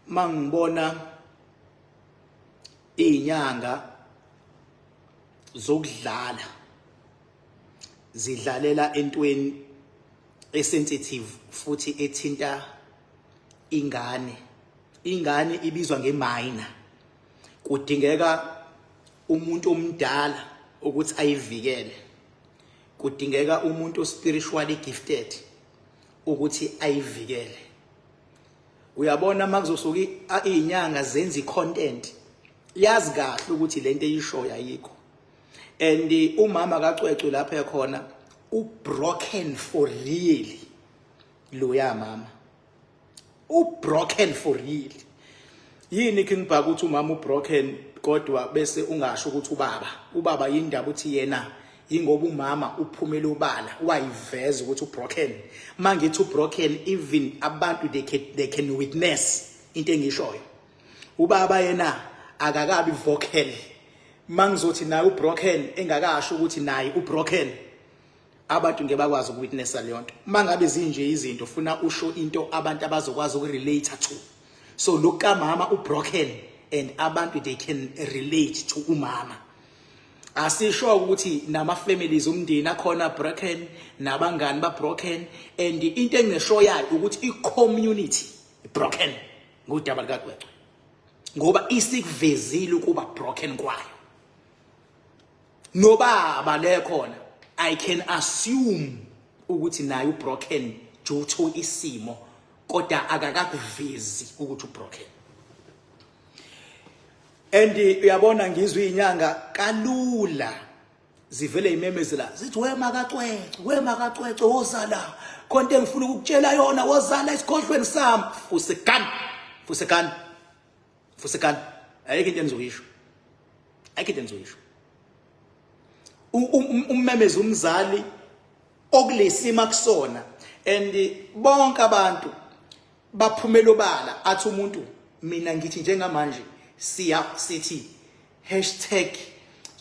Mangibona izinyanga zokudlala zidlalela entweni esensitive futhi ethinta ingane ibizwa ngeminor. Kudingeka umuntu omdala ukuthi ayivikele, kudingeka umuntu spiritually gifted ukuthi ayivikele. Uyabona makuzosuka izinyanga zenza icontent, yazi kahle ukuthi lento eyishoyo ayikho. And umama kaCwecwe lapha ekhona ubroken for real. Loya mama ubroken for real. Yini kingibhaka ukuthi umama ubroken kodwa bese ungasho ukuthi ubaba yindaba uthi yena ingoba umama uphumela ubala wayiveza ukuthi ubroken. Mangithi ubroken, even abantu they can witness into engishoyo. Ubaba yena akakabi vocal. Mangizothi naye ubroken engakasho ukuthi naye ubroken, abantu ngeke bakwazi ukuwitnessa leyo nto. Mangabe zinje izinto ufuna usho into abantu abazokwazi ukurelate to. So look mama ubroken and abantu they can relate to umama. Asisho ukuthi nama families umndeni akhona broken, nabangani ba broken, and into engishoyayo ukuthi i-community broken ngodaba likaCwecwe, ngoba isikuvezile ukuba broken kwayo. Nobaba lekhona I can assume ukuthi naye ubroken due to isimo, kodwa akakakuvezi ukuthi ubroken. And uyabona ngizwe izinyanga kalula zivele imemezela zithi wema kaCwecwe wozala konke engifuna ukukutshela yona, wozala isikhohlweni sami. Fusekani ayikho into engizoyisho, ummemeza umzali okulesima kusona. And bonke abantu baphumela obala athi umuntu, mina ngithi njengamanje sithi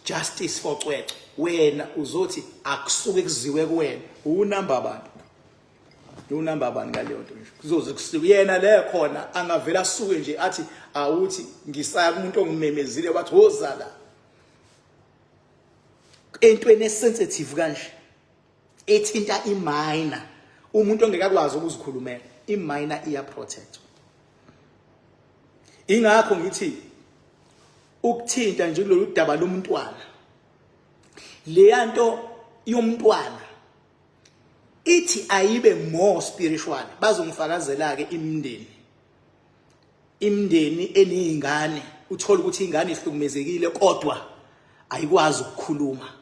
#justice4Cwecwe. Wena uzothi akusuke kuziwe kuwena, unamba abantu ngaleyo nto nje kuzoze kusiwe yena le khona angavela asuke nje athi awuthi ngisaya kumuntu ongimemezile wathi wozala entweni esensitive kanje ethinta iminor. Umuntu ongekakwazi ukuzikhulumela iminor iya protect. Ingakho ngithi ukuthinta nje kulolu daba lomntwana, le nto yomntwana ithi ayibe more spiritual. Bazongifakazela ke imndeni enizingane, uthola ukuthi ingane ihlukumezekile kodwa ayikwazi ukukhuluma.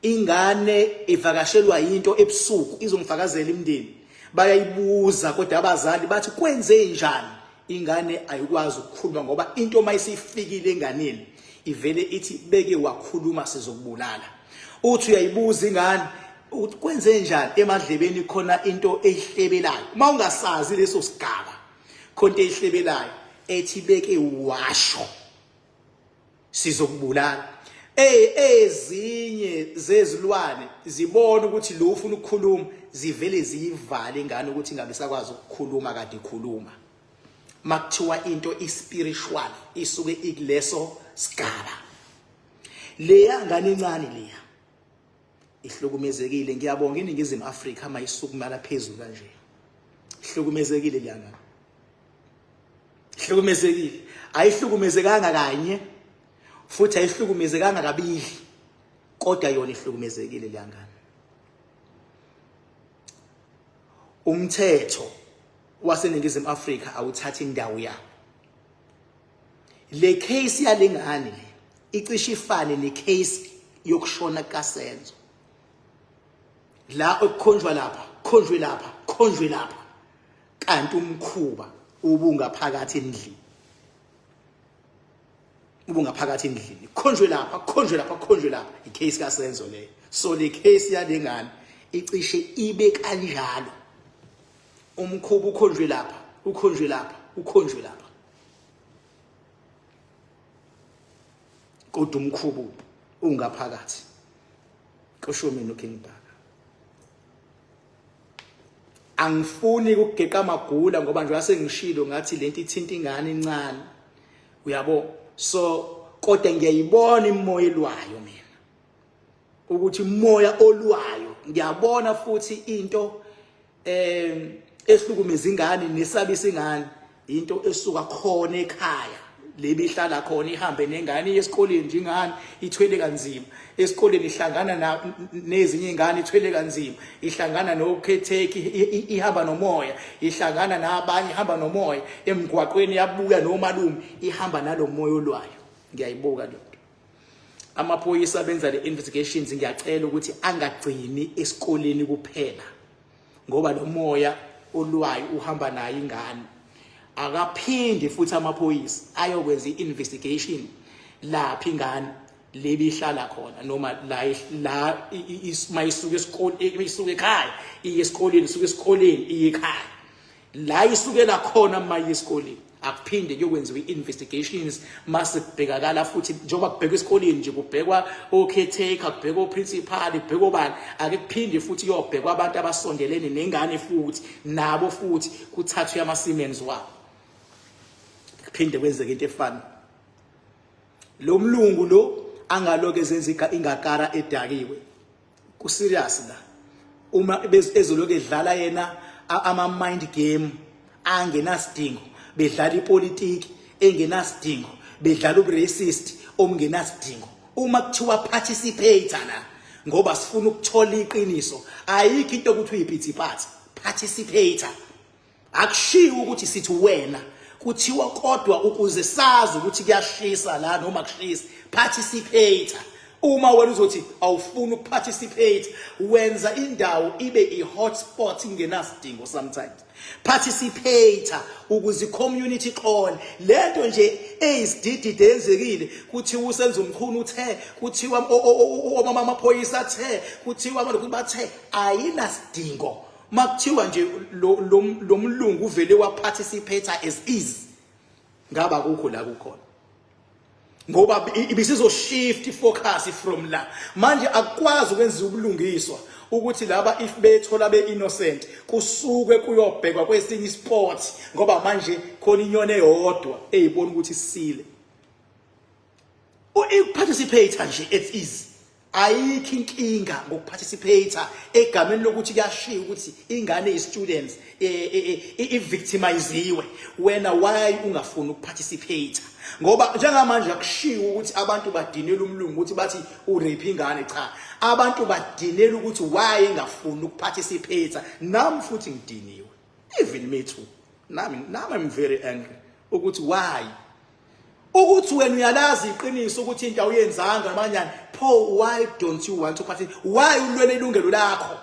Ingane ivakashelwa into ebusuku izongifakazela imndeni, bayayibuza kodwa abazali bathi kwenze njani. Ingane ayikwazi ukukhuluma ngoba into mayisifikile enganeni ivele ithi beke wakhuluma sizokubulala. Uthi uyayibuza ingane uthi kwenze njani, emadlebeni khona into ehlebelayo. Mawungasazi leso sigaba khona ehlebelayo ethi beke washo sizokubulala. Ezinye zezilwane zibona ukuthi lo ufuna ukukhuluma, zivele ziyivale ingane ukuthi ingabe sakwazi ukukhuluma kade ikhuluma. Makuthiwa into ispiritual isuke ikuleso sigaba. Leya ngane encane leya ihlukumezekile. Ngiyabonga iNingizimu Afrika mayisukumela phezulu kanje. Ihlukumezekile leya ngane. Ihlukumezekile. Ayihlukumezekanga kanye futhi ayihlukumezekanga kabili, kodwa yona ihlukumezekile leya ngane. Umthetho waseNingizimu Afrika awuthatha indawo yabo. Le case yalengane le icishe ifane necase yokushona kaSenzo, la okukhonjwa lapha khonjwe lapha kanti umkhuba ubungaphakathi endlini. Khonjwe lapha icase kaSenzo le. So le case yalengane icishe ibe kanjalo. Umkhuba ukhonjwe lapha kodwa umkhuba ungaphakathi. Kusho mina uKingibhaka. angifuni ukugeqa amagula ngoba nje asengishilo ngathi lento ithinta ingane incane uyabo so kodwa ngiyayibona imoya elwayo mina ukuthi umoya olwayo ngiyabona futhi into ehlukumeza ingane nesabisa ingane into esuka khona ekhaya lebihlala khona ihambe nengane yesikoleni nje ingane ithwele kanzima esikoleni ihlangana nezinye ingane ithwele kanzima ihlangana nokhetheki ihamba nomoya ihlangana nabanye ihamba nomoya emgwaqweni yabuya nomalume ihamba nalomoya olwayo ngiyayibuka lo amaphoyisa benza le investigations ngiyacela ukuthi angagcini esikoleni kuphela ngoba lo moya olwayo uhamba nayo ingane akaphinde futhi amaphoyisa ayokwenza investigation lapha ingane lebihlala khona noma la mayisuka esikoleni isuka ekhaya iye esikoleni isuka esikoleni iye ekhaya la isukela khona maye esikoleni akuphinde kuyokwenziwa investigations mase kubhekakala futhi njengoba kubhekwa esikoleni nje kubhekwa okhetheka kubhekwa oprincipal kubhekwa bani akuphinde futhi kuyobhekwa abantu abasondelene nengane futhi nabo futhi kuthathwe ama-Siemens wabo kuphinde kwenzeke into efana lo mlungu lo angaloke ezenza ingakara edakiwe ku serious la uma ezoloke edlala yena ama mind game angenasidingo bedlala ipolitiki engenasidingo bedlala ubracist omngenasidingo uma kuthiwa participate la ngoba sifuna ukuthola iqiniso ayikho into ukuthi uyiphithiphatha participate akushiwo ukuthi sithi wena kuthiwa kodwa ukuze sazi ukuthi kuyashisa la noma kushisa participate uma wena uzothi awufuna ukuparticipate wenza indawo ibe i-hotspot ingenasidingo sometimes participate ukuze community xone lento nje eyisididide yenzekile kuthiwa usenza umkhulu uthe kuthiwa omama amaphoyisa athe kuthiwa abantu bathe ayinasidingo makuthiwa nje lo mlungu uvele wa participate as is ngaba kukho la kukhona ngoba ibisizo shift focus from la manje akwazi ukwenza ubulungiswa ukuthi laba if bethola be-innocent kusuke kuyobhekwa kwesinye isport ngoba manje khona inyoni eyodwa eyibona ukuthi sisile uparticipate nje it is ayikho inkinga ngokuparticipate egameni lokuthi kuyashiya ukuthi ingane yi-students i-victimiziwe wena why ungafuni ukuparticipate ngoba njengamanje akushiwo ukuthi abantu badinela umlungu ukuthi bathi urape ingane cha abantu badinela ukuthi why engafuni ukuparticipate nami futhi ngidiniwe even me too nami I'm very angry ukuthi why ukuthi wena uyalazi iqiniso ukuthi into awuyenzanga namanyana Paul why don't you want to participate why ulwele ilungelo lakho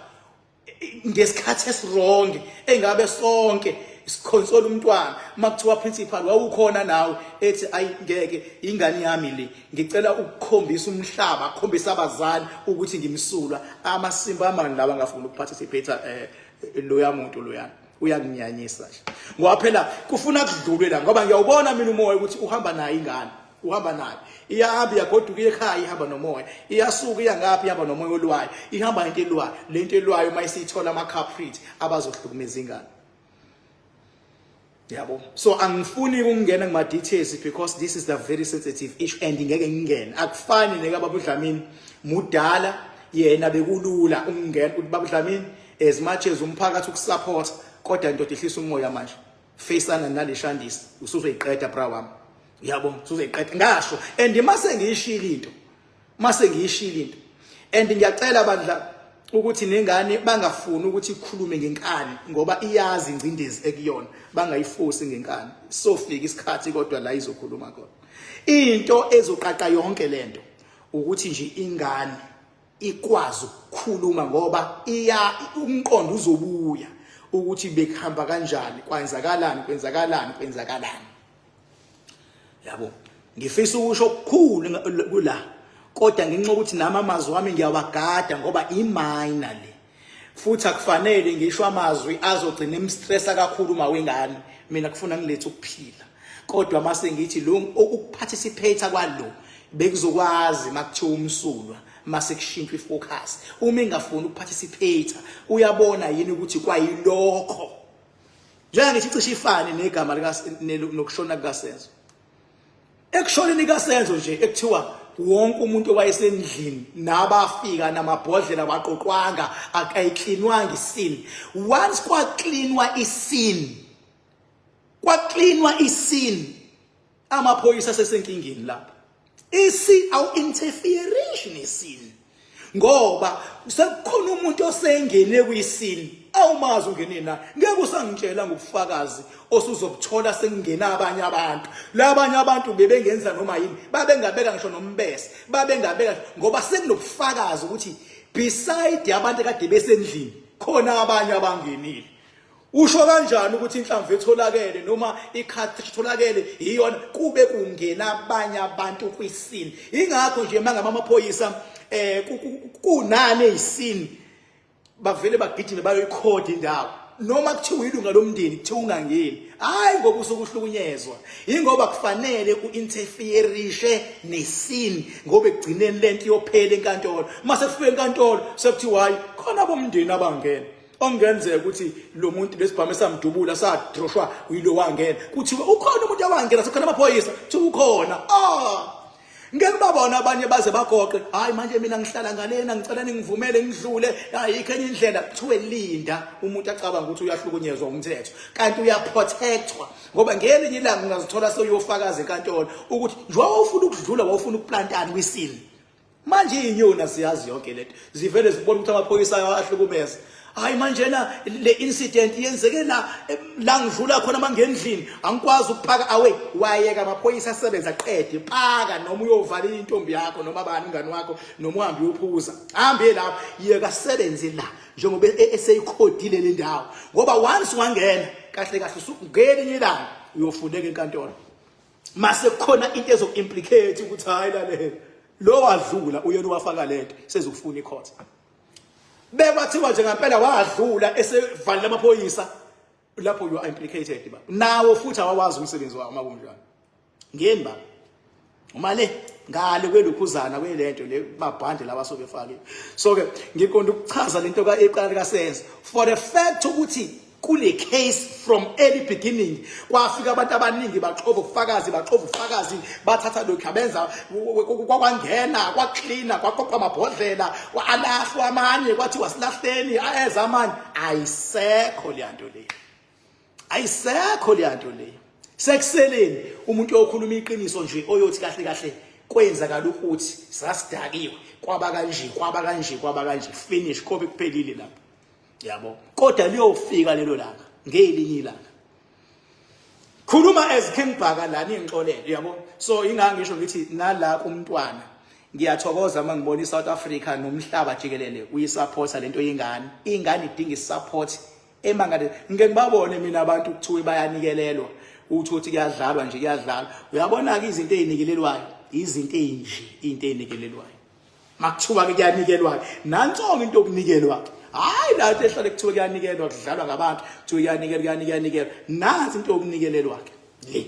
ngesikhathi eswrong engabe sonke sikhonsola umntwana makuthiwa principal wawukhona nawe ethi ayingeke ingane yami le ngicela ukukhombisa umhlaba akhombisa abazali ukuthi ngimsulwa amasimba amani laba ngafuna ukuparticipate loya muntu loyana uyanginyanyisa nje ngoba phela kufuna kudlulwe la ngoba ngiyawubona mina umoya ukuthi uhamba nayo ingane uhamba nayo iyahamba yagoduka ekhaya ihamba nomoya iyasuka iyangapi ihamba nomoya olwayo ihamba into elwayo lento elwayo mayisithola ama-culprit abazohlukumeza ingane yabo so angifuni ukungena kuma details because this is the very sensitive issue and ngeke ngingene akufani nekababa uDlamini mudala yena bekulula ukungena ukuthi baba uDlamini as much as umphakathi ukusupport kodwa into ehlisa umoya manje faceana naleshandisi usuzoyiqeda bra wami yabo usuzoyiqeda ngasho and mase ngiyishila into and ngiyacela bandla ukuthi nengane bangafuni ukuthi ikhulume ngenkani ngoba iyazi ingcindezi ekuyona bangayifosi ngenkani sofika isikhathi kodwa la izokhuluma khona into ezoqaqa yonke lento ukuthi nje ingane ikwazi ukukhuluma ngoba umqondo uzobuya ukuthi bekuhamba kanjani kwenzakalani yabo ngifisa ukusho okukhulu kula kodwa ngenxa ukuthi nami amazwi wami ngiyawagada ngoba iminor le futhi akufanele ngisho amazwi azogcina emstressa kakhulu uma wengane mina kufuna ngilethe ukuphila kodwa mase ngithi lo ukuparticipate kwalo bekuzokwazi makuthiwa umsulwa mase kushintshwa ifocus. Uma engafuni ukuparticipate uyabona yini ukuthi kwayilokho. Njengoba ngithi cishe ifane negama nokushona kukaSenzo. Ekushoneni kaSenzo nje ekuthiwa wonke umuntu owayesendlini nabafika namabhodlela waqoqwanga akayiklinwanga isini. Once kwaklinwa isini amaphoyisa sesenkingeni lapho. Awu interferation isini. Ngoba sekukhona umuntu osengene kwisini awumazi ungene na. Ngeke usangitshela ngobufakazi osuzobuthola sengena abanye abantu. Labanye abantu bebengenza noma yini, babengabeka ngisho nombese, babengabeka ngoba sekunobufakazi ukuthi beside abantu kade besendlini khona abanye abangenile. Usho kanjani ukuthi inhlamvu etholakele noma ikhathi etholakele iyona kube kungena abanye abantu kwisini? Ingakho nje mangaba amaphoyisa kunane isini bavele bagijime bayoyikhodi indawo noma kuthiwa ilunga lomndeni kuthiwa ungangeni. Hayi ngoba usukuhlukunyezwa, ingoba kufanele uinterferishe nesini ngoba egcineni lento iyophela enkantolo. Mase kufika enkantolo sekuthiwa hayi khona abomndeni abangena. Ongenzeka ukuthi lo muntu lesibhamu esamdubula sadroshwa uyilo wangena kuthiwa ukhona umuntu awangena sekhona amaphoyisa kuthiwa ukhona. Ngeke babona abanye baze bagoqe hayi manje mina ngihlala ngalena ngicela ningivumele ngidlule ayikho enye indlela. Kuthiwe linda umuntu acabanga ukuthi uyahlukunyezwa umthetho kanti uyaprotectwa ngoba ngelinye ilanga ungazithola seyofakaza enkantolo ukuthi njengoba ufuna ukudlula wawufuna ukuplantana kwisini. Manje inyoni siyazi yonke lento zivele zibona ukuthi amaphoyisa ayahlukumeza. Hayi manje na le incident yenzeke la ngidlula khona mangendlini angikwazi ukuphaka awe wayeka amaphoyisa asebenza qede phaka noma uyovala intombi yakho noma abani ingane wakho noma uhambe uyophuza hambe lapho yeka sebenze la njengoba eseyikhodile le ndawo ngoba once wangena kahle kahle usungelinye ilanga uyofuneka enkantolo. Mase kukhona into ezokuimplicate ukuthi hayi lalela lo wadlula uyena wafaka lento sezofuna icourt. Bekwathiwa nje ngempela wadlula esevalile amaphoyisa lapho you are implicated baba. Nawo futhi awawazi umsebenzi wawo makunjani. Ngeni baba. Uma le ngale kwelukhuzana kwelento le mabhande labasobefake. So ke ngiqonda ukuchaza lento eqala kaSenzo for the fact ukuthi kule case from early beginning kwafika abantu abaningi baxoba ubufakazi bathatha lokho abenza kwakwangena kwacleana kwaqoqa amabhodlela kwalahlwa amanye kwathi wasilahleni ayeza amanye. Ayisekho leyanto le sekuseleni umuntu okhuluma iqiniso nje oyothi kahle kahle kwenzakala ukuthi sasidakiwe kwaba kanje finish kobe kuphelile lapho. Yabo kodwa liyofika lelo langa ngelinye ilanga khuluma as King Bhaka lana ingixolele yabo. So ingangisho ngithi nala kumntwana ngiyathokoza mangibona iSouth Africa nomhlaba jikelele uyisupporta lento yengane. Ingane idinga isupport emangale ngeke ngibabone mina abantu kuthiwe bayanikelelwa ukuthi kuyadlalwa nje kuyadlalwa. Uyabona ke izinto ezinikelelwayo izinto ezinje into ezinikelelwayo makuthiwa ke kuyanikelwa nantsonke into okunikelwa. Hayi la ehlale kuthiwe kuyanikelwa kudlalwa ngabantu kuthiwe kuyanikelwa nazi into okunikelelwa ke le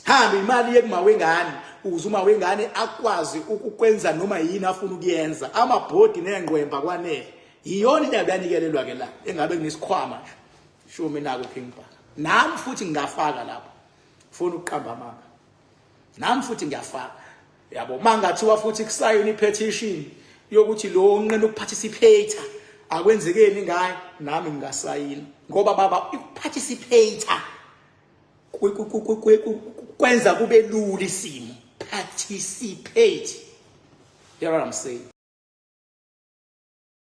hamba imali yekumawengane uzuma wengane akwazi ukukwenza noma yini afuna ukuyenza amabhodi nengqwemba kwanele iyona into yabanikelelwa ke la engabe kunesikhwama show mina ku King Bhaka. Nami futhi ngingafaka lapho ufuna ukuqamba amanga nami futhi ngiyafaka yabo mangathiwa futhi kusayini petition yokuthi lo onqena ukuparticipate akwenzekeni ngaye nami ngingasayina ngoba baba ukuparticipate kwenza kube lula isimo. Participate. You know what I'm saying?